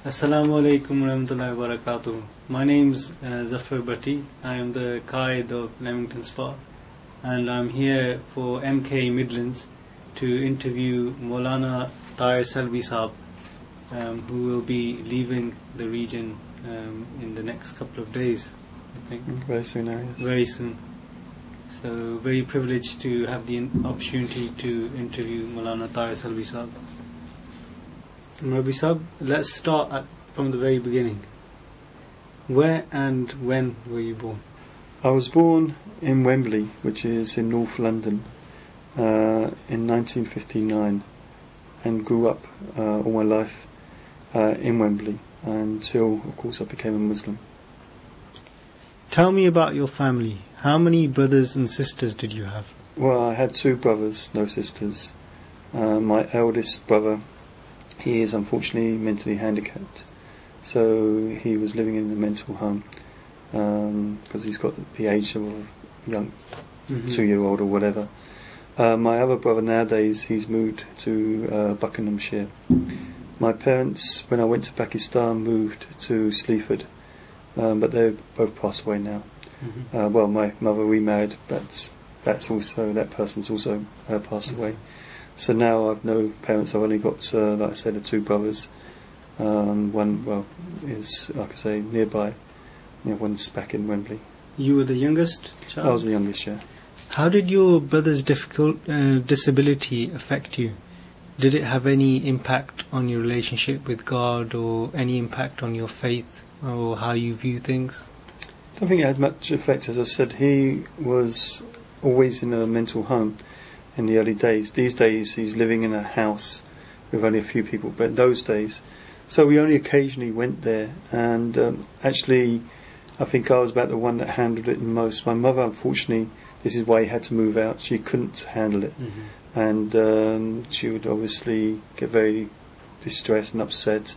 Assalamu alaikum warahmatullahi wabarakatuh. My name's Zafar Bhatti. I am the Qaid of Leamington Spa, and I'm here for MKA Midlands to interview Maulana Tahir Selby sahib, who will be leaving the region in the next couple of days, I think. Very soon now, yes. Very soon. So very privileged to have the opportunity to interview Maulana Tahir Selby sahib. Maulvi Sahib, let's start from the very beginning. Where and when were you born? I was born in Wembley, which is in North London, in 1959, and grew up all my life in Wembley until, of course, I became a Muslim. Tell me about your family. How many brothers and sisters did you have? Well, I had two brothers, no sisters. My eldest brother, he is unfortunately mentally handicapped, so he was living in a mental home because he's got the age of a young 2-year-old or whatever. My other brother nowadays, he's moved to Buckinghamshire. My parents, when I went to Pakistan, moved to Sleaford, but they've both passed away now. Well, my mother remarried, but that person's also passed away. So now I've no parents. I've only got, like I said, the two brothers. One, well, is, like I say, nearby. One's back in Wembley. You were the youngest child? I was the youngest, yeah. How did your brother's disability affect you? Did it have any impact on your relationship with God, or any impact on your faith, or how you view things? I don't think it had much effect. As I said, he was always in a mental home in the early days. These days he's living in a house with only a few people, but in those days, so we only occasionally went there, and actually I think I was about the one that handled it the most. My mother, unfortunately, this is why he had to move out, she couldn't handle it, and she would obviously get very distressed and upset,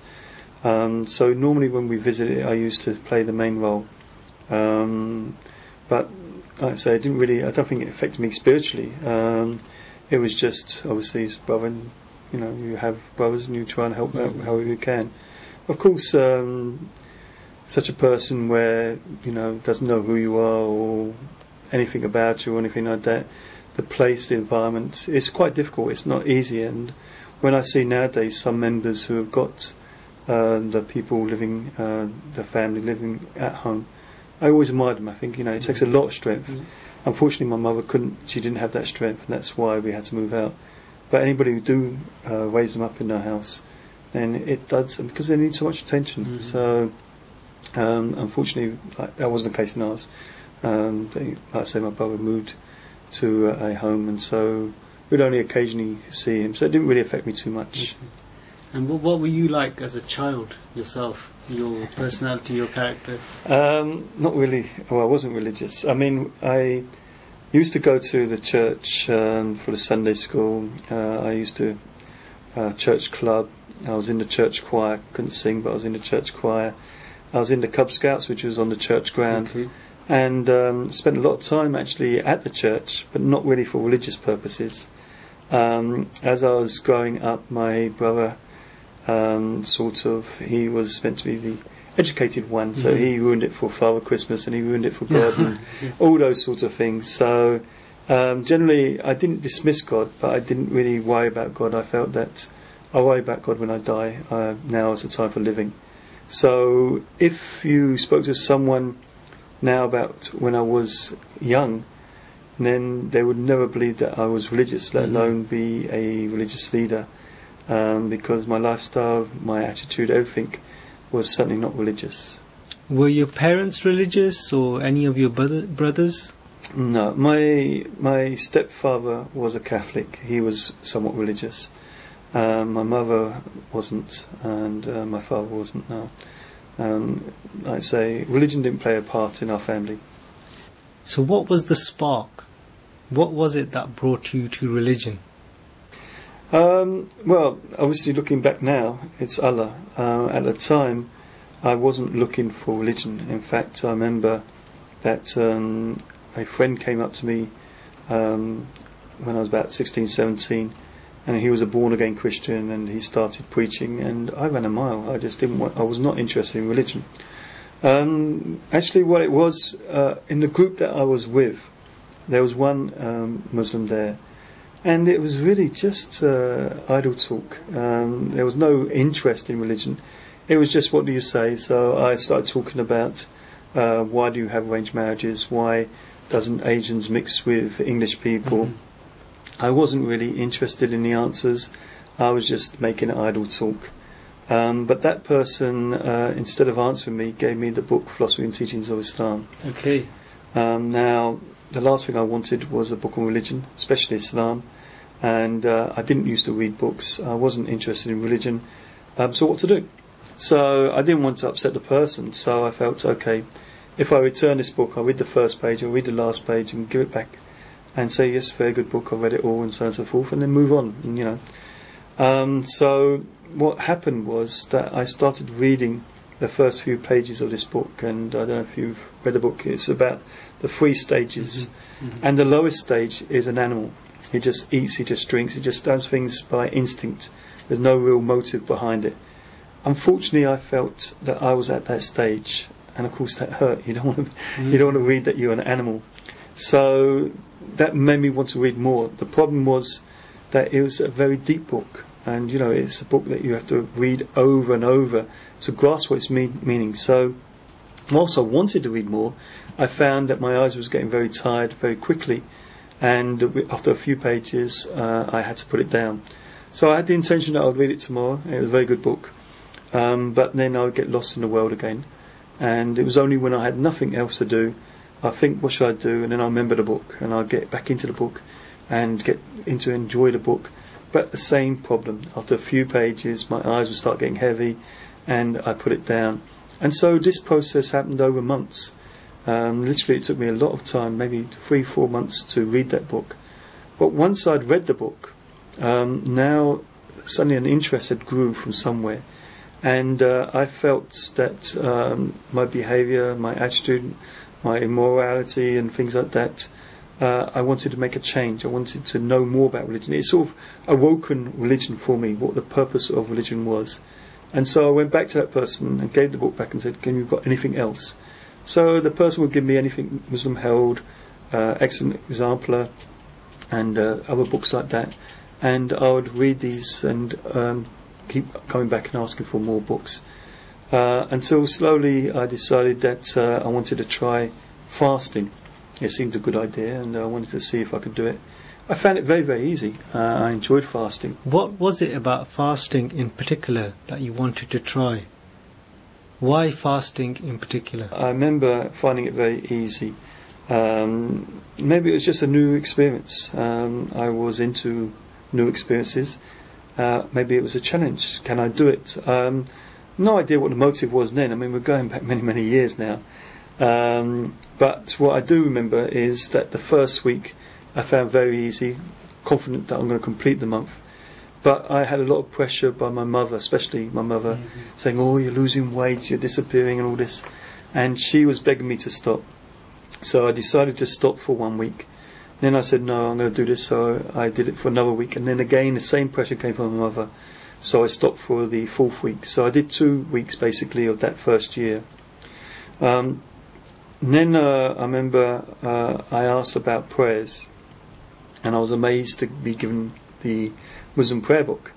so normally when we visited, I used to play the main role, but like I say, I don't think it affected me spiritually. It was just, obviously, his brother, and, you have brothers and you try and help out however you can. Of course, such a person where, doesn't know who you are or anything about you or anything like that, the place, the environment, it's quite difficult, it's not easy. And when I see nowadays some members who have got the people living, the family living at home, I always admire them. I think, it takes a lot of strength. Unfortunately, my mother she didn't have that strength, and that's why we had to move out. But anybody who do raise them up in their house, then it does, because they need so much attention. So, unfortunately, that wasn't the case in ours. Like I say, my brother moved to a home, and so we'd only occasionally see him. So it didn't really affect me too much. And what were you like as a child yourself? Your personality, your character? Not really. Well, I wasn't religious. I mean, I used to go to the church for the Sunday school. I used to church club. I was in the church choir. Couldn't sing, but I was in the church choir. I was in the Cub Scouts, which was on the church ground, and spent a lot of time actually at the church, but not really for religious purposes. As I was growing up, my brother, he was meant to be the educated one, so he ruined it for Father Christmas, and he ruined it for God, and all those sorts of things. So generally I didn't dismiss God, but I didn't really worry about God. I felt that I'll worry about God when I die. Now is the time for living. So if you spoke to someone now about when I was young, then they would never believe that I was religious, let alone be a religious leader. Because my lifestyle, my attitude, everything was certainly not religious. Were your parents religious, or any of your brothers? No, my stepfather was a Catholic. He was somewhat religious. My mother wasn't, and my father wasn't. No. Like I say, religion didn't play a part in our family. So what was the spark? What was it that brought you to religion? Well, obviously looking back now, it's Allah. At the time, I wasn't looking for religion. In fact, I remember that a friend came up to me when I was about 16, 17, and he was a born again Christian, and he started preaching, and I ran a mile. I just didn't want, I was not interested in religion. Actually, what it was, in the group that I was with, there was one Muslim there, and it was really just idle talk. There was no interest in religion. It was just, what do you say? So I started talking about why do you have arranged marriages? Why doesn't Asians mix with English people? I wasn't really interested in the answers. I was just making idle talk. But that person, instead of answering me, gave me the book Philosophy and Teachings of Islam. Okay. Now, the last thing I wanted was a book on religion, especially Islam. And I didn't used to read books. I wasn't interested in religion. So what to do? So I didn't want to upset the person. So I felt, okay, if I return this book, I'll read the first page, I'll read the last page and give it back and say, yes, very good book, I've read it all, and so on and so forth, and then move on, and, you know. So what happened was that I started reading the first few pages of this book, and I don't know if you've read the book. It's about the 3 stages, and the lowest stage is an animal. He just eats, he just drinks, he just does things by instinct. There's no real motive behind it. Unfortunately, I felt that I was at that stage, and of course that hurt. You don't want to read that you're an animal. So that made me want to read more. The problem was that it was a very deep book, and you know, it's a book that you have to read over and over to grasp what its meaning. So whilst I wanted to read more, I found that my eyes was getting very tired very quickly, and after a few pages I had to put it down. So I had the intention that I would read it tomorrow. It was a very good book, but then I would get lost in the world again, and it was only when I had nothing else to do I think, what should I do? And then I'll remember the book, and I'll get back into the book and get into enjoy the book. But the same problem. After a few pages, my eyes would start getting heavy, and I put it down. And so this process happened over months. Literally, it took me a lot of time, maybe 3-4 months, to read that book. But once I'd read the book, now suddenly an interest had grew from somewhere, and I felt that my behaviour, my attitude, my immorality and things like that, I wanted to make a change. I wanted to know more about religion. It sort of awoken religion for me, what the purpose of religion was. And so I went back to that person and gave the book back and said, "Can you got anything else?" So the person would give me anything Muslim held, Excellent Exemplar, and other books like that. And I would read these and keep coming back and asking for more books. Until slowly I decided that I wanted to try fasting. It seemed a good idea, and I wanted to see if I could do it. I found it very, very easy. I enjoyed fasting. What was it about fasting in particular that you wanted to try? Why fasting in particular? I remember finding it very easy. Maybe it was just a new experience. I was into new experiences. Maybe it was a challenge. Can I do it? No idea what the motive was then. I mean, we're going back many, many years now. But what I do remember is that the first week I found very easy, confident that I'm going to complete the month. But I had a lot of pressure by my mother, especially my mother, saying, "Oh, you're losing weight, you're disappearing," and all this. And she was begging me to stop. So I decided to stop for 1 week. Then I said, "No, I'm going to do this." So I did it for another week. And then again, the same pressure came from my mother. So I stopped for the 4th week. So I did 2 weeks basically of that first year. Then I remember I asked about prayers, and I was amazed to be given the Muslim prayer book.